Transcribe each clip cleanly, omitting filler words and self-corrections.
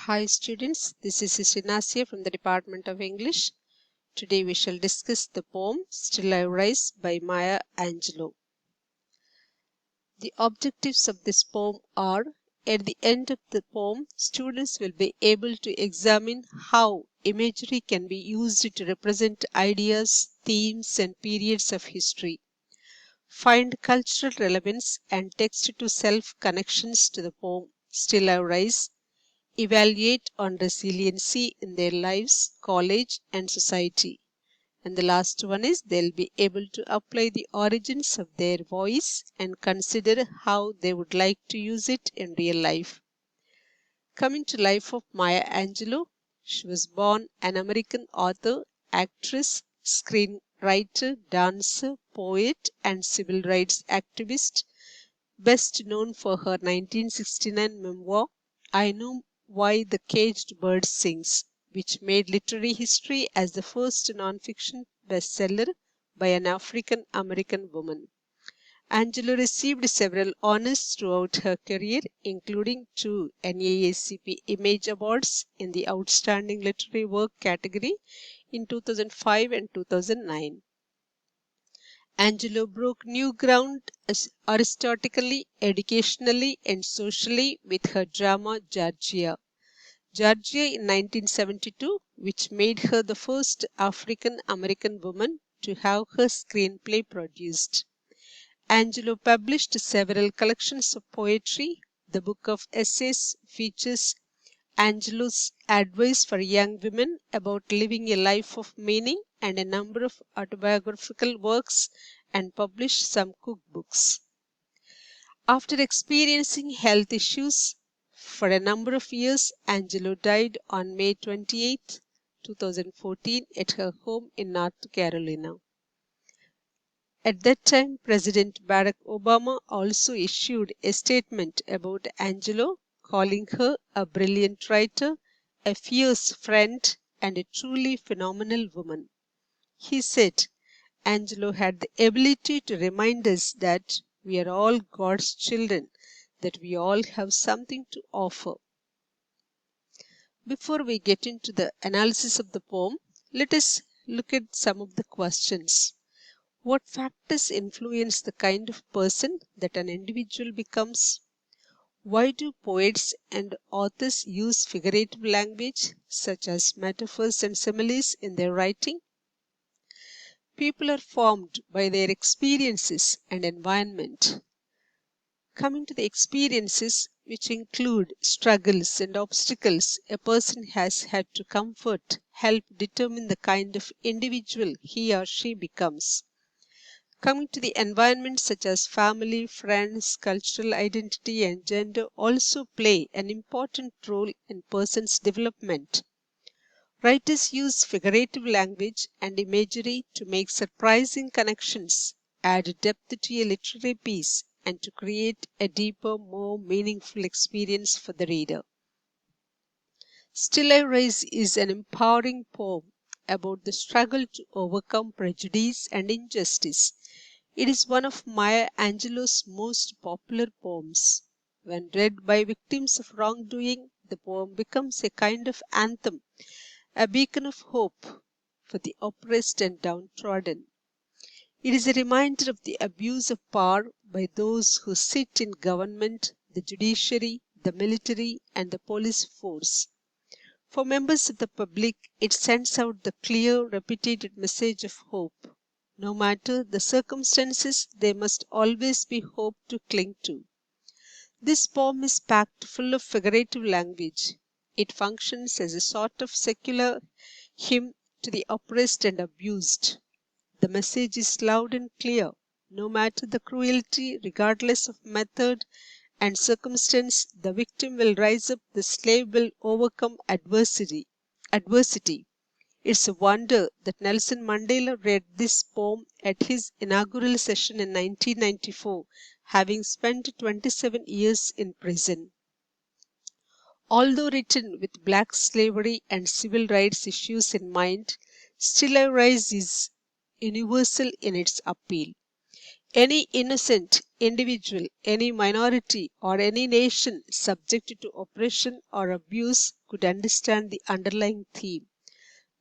Hi students, this is Sister Nasia from the Department of English. Today we shall discuss the poem Still I Rise by Maya Angelou. The objectives of this poem are, at the end of the poem, students will be able to examine how imagery can be used to represent ideas, themes and periods of history. Find cultural relevance and text-to-self connections to the poem Still I Rise. Evaluate on resiliency in their lives, college and society. And the last one is they'll be able to apply the origins of their voice and consider how they would like to use it in real life. Coming to life of Maya Angelou, she was born an American author, actress, screenwriter, dancer, poet and civil rights activist, best known for her 1969 memoir, I Know Why the Caged Bird Sings, which made literary history as the first non-fiction bestseller by an African American woman. Angelou received several honors throughout her career, including 2 NAACP Image Awards in the Outstanding Literary Work category in 2005 and 2009. Angelou broke new ground artistically, educationally, and socially with her drama Georgia. Georgia in 1972, which made her the first African American woman to have her screenplay produced. Angelou published several collections of poetry. The book of essays features Angelou's advice for young women about living a life of meaning and a number of autobiographical works and published some cookbooks. After experiencing health issues for a number of years, Angelou died on May 28, 2014 at her home in North Carolina. At that time, President Barack Obama also issued a statement about Angelou, calling her a brilliant writer, a fierce friend, and a truly phenomenal woman. He said, Angelou had the ability to remind us that we are all God's children, that we all have something to offer. Before we get into the analysis of the poem, let us look at some of the questions. What factors influence the kind of person that an individual becomes? Why do poets and authors use figurative language, such as metaphors and similes, in their writing? People are formed by their experiences and environment. Coming to the experiences, which include struggles and obstacles a person has had to comfort, help determine the kind of individual he or she becomes. Coming to the environment such as family, friends, cultural identity and gender also play an important role in person's development. Writers use figurative language and imagery to make surprising connections, add depth to a literary piece, and to create a deeper, more meaningful experience for the reader. Still I Rise is an empowering poem about the struggle to overcome prejudice and injustice. It is one of Maya Angelou's most popular poems. When read by victims of wrongdoing, the poem becomes a kind of anthem, a beacon of hope for the oppressed and downtrodden. It is a reminder of the abuse of power by those who sit in government, the judiciary, the military, and the police force. For members of the public, it sends out the clear, repeated message of hope. No matter the circumstances, there must always be hope to cling to. This poem is packed full of figurative language. It functions as a sort of secular hymn to the oppressed and abused. The message is loud and clear. No matter the cruelty, regardless of method and circumstance, the victim will rise up, the slave will overcome adversity. It's a wonder that Nelson Mandela read this poem at his inaugural session in 1994, having spent 27 years in prison. Although written with black slavery and civil rights issues in mind, Still I Rise is universal in its appeal. Any innocent, individual, any minority, or any nation subjected to oppression or abuse could understand the underlying theme.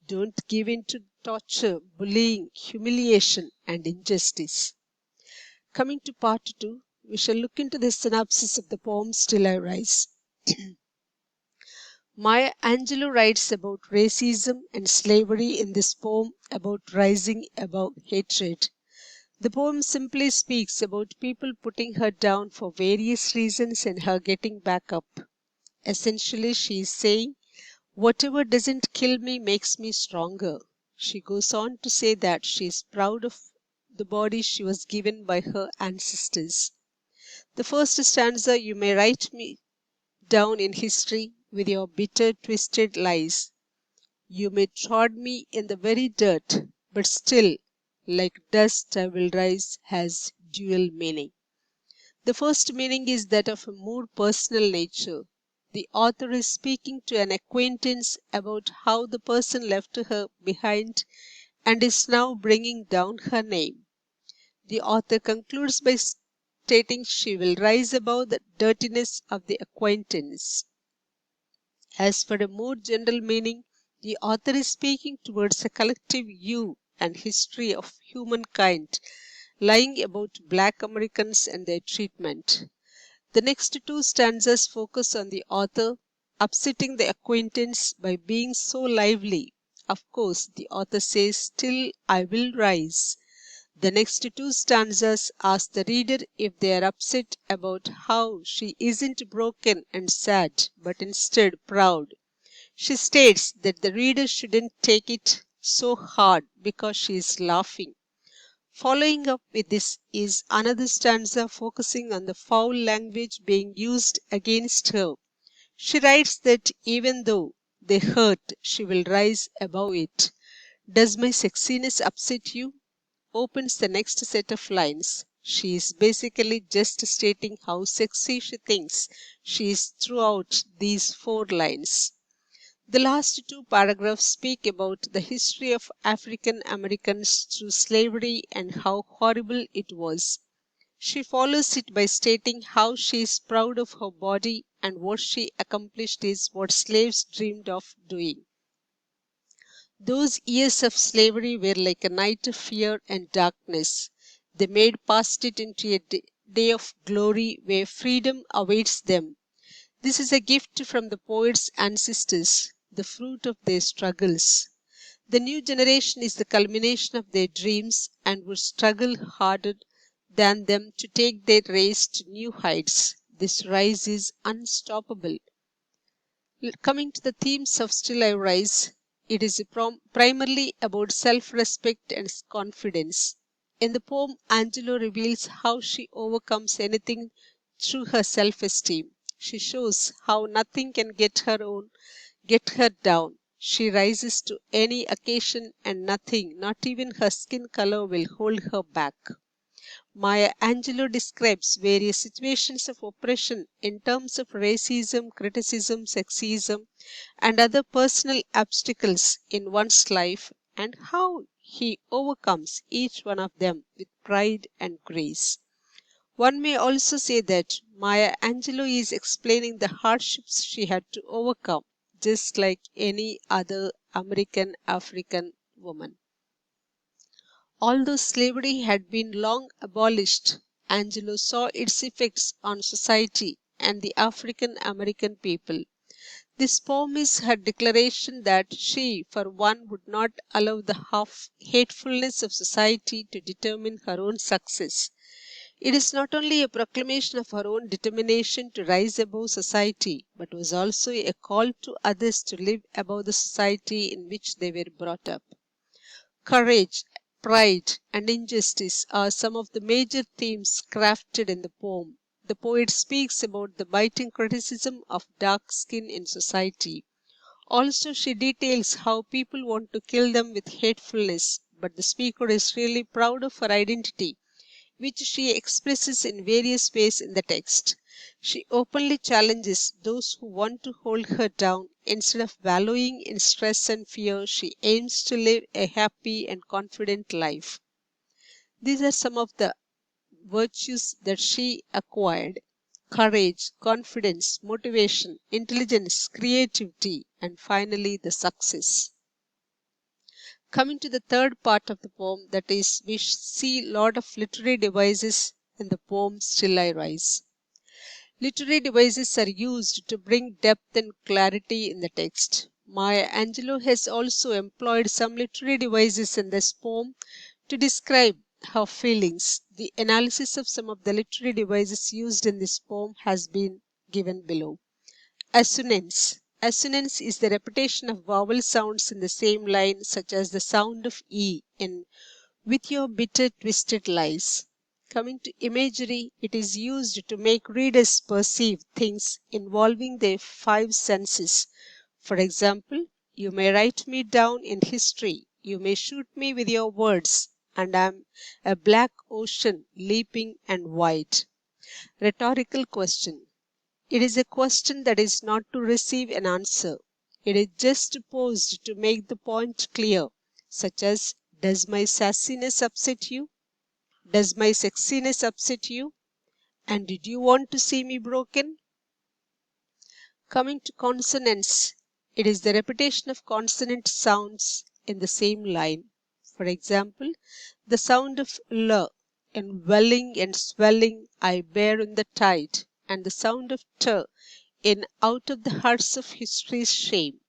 Don't give in to torture, bullying, humiliation, and injustice. Coming to part 2, we shall look into the synopsis of the poem Still I Rise. Maya Angelou writes about racism and slavery in this poem about rising above hatred. The poem simply speaks about people putting her down for various reasons and her getting back up. Essentially, she is saying, whatever doesn't kill me makes me stronger. She goes on to say that she is proud of the body she was given by her ancestors. The first stanza, you may write me down in history with your bitter, twisted lies. You may trod me in the very dirt, but still, like dust I will rise, has dual meaning. The first meaning is that of a more personal nature. The author is speaking to an acquaintance about how the person left her behind and is now bringing down her name. The author concludes by stating she will rise above the dirtiness of the acquaintance. As for a more general meaning, the author is speaking towards a collective you and history of humankind, lying about black Americans and their treatment. The next 2 stanzas focus on the author upsetting the acquaintance by being so lively. Of course, the author says, Still I will rise. The next 2 stanzas ask the reader if they are upset about how she isn't broken and sad, but instead proud. She states that the reader shouldn't take it so hard because she is laughing. Following up with this is another stanza focusing on the foul language being used against her. She writes that even though they hurt, she will rise above it. Does my sexiness upset you? Opens the next set of lines. She is basically just stating how sexy she thinks she is throughout these 4 lines. The last 2 paragraphs speak about the history of African Americans through slavery and how horrible it was. She follows it by stating how she is proud of her body and what she accomplished is what slaves dreamed of doing. Those years of slavery were like a night of fear and darkness. They made past it into a day of glory where freedom awaits them. This is a gift from the poet's ancestors, the fruit of their struggles. The new generation is the culmination of their dreams and would struggle harder than them to take their race to new heights. This rise is unstoppable. Coming to the themes of Still I Rise, it is primarily about self-respect and confidence. In the poem, Angelo reveals how she overcomes anything through her self-esteem. She shows how nothing can get her down. She rises to any occasion and nothing, not even her skin color, will hold her back. Maya Angelou describes various situations of oppression in terms of racism, criticism, sexism, and other personal obstacles in one's life and how he overcomes each one of them with pride and grace. One may also say that Maya Angelou is explaining the hardships she had to overcome, just like any other American African woman. Although slavery had been long abolished, Angelo saw its effects on society and the African American people. This poem is her declaration that she, for one, would not allow the half hatefulness of society to determine her own success. It is not only a proclamation of her own determination to rise above society, but was also a call to others to live above the society in which they were brought up. Courage, pride, and injustice are some of the major themes crafted in the poem. The poet speaks about the biting criticism of dark skin in society. Also, she details how people want to kill them with hatefulness, but the speaker is really proud of her identity, which she expresses in various ways in the text. She openly challenges those who want to hold her down. Instead of wallowing in stress and fear, she aims to live a happy and confident life. These are some of the virtues that she acquired: courage, confidence, motivation, intelligence, creativity, and finally the success. Coming to the third part of the poem, that is, we see a lot of literary devices in the poem Still I Rise. Literary devices are used to bring depth and clarity in the text. Maya Angelou has also employed some literary devices in this poem to describe her feelings. The analysis of some of the literary devices used in this poem has been given below. Assonance. Assonance is the repetition of vowel sounds in the same line, such as the sound of E in With Your Bitter Twisted Lies. Coming to imagery, it is used to make readers perceive things involving their five senses. For example, you may write me down in history, you may shoot me with your words, and I am a black ocean leaping and white. Rhetorical question. It is a question that is not to receive an answer. It is just posed to make the point clear, such as, does my sassiness upset you? Does my sexiness upset you? And did you want to see me broken? Coming to consonants, it is the repetition of consonant sounds in the same line. For example, the sound of L in welling and swelling I bear in the tide, and the sound of T in out of the hearts of history's shame.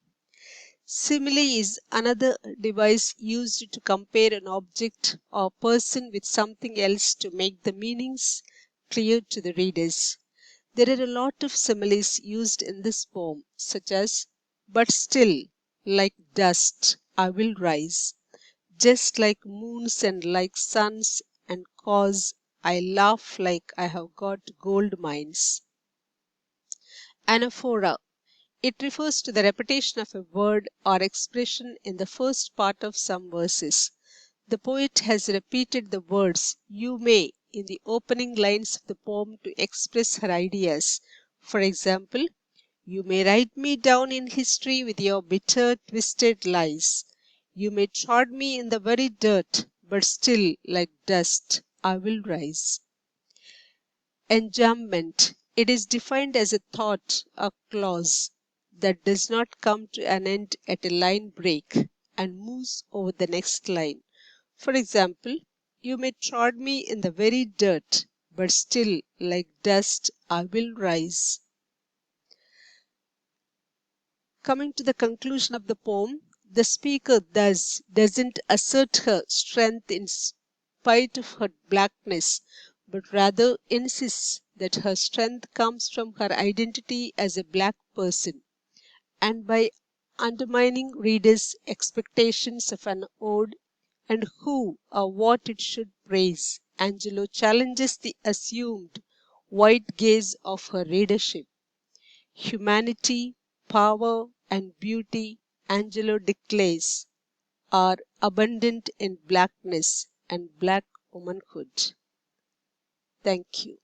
Simile is another device used to compare an object or person with something else to make the meanings clear to the readers. There are a lot of similes used in this poem, such as, but still, like dust, I will rise, just like moons and like suns, and cause I laugh like I have got gold mines. Anaphora. It refers to the repetition of a word or expression in the first part of some verses. The poet has repeated the words "you may" in the opening lines of the poem to express her ideas. For example, you may write me down in history with your bitter, twisted lies. You may trod me in the very dirt, but still, like dust, I will rise. Enjambment. It is defined as a thought or clause that does not come to an end at a line break and moves over the next line. For example, you may trod me in the very dirt, but still, like dust, I will rise. Coming to the conclusion of the poem, the speaker thus doesn't assert her strength in spite of her blackness, but rather insists that her strength comes from her identity as a black person. And by undermining readers' expectations of an ode and who or what it should praise, Angelou challenges the assumed white gaze of her readership. Humanity, power, and beauty, Angelou declares, are abundant in blackness and black womanhood. Thank you.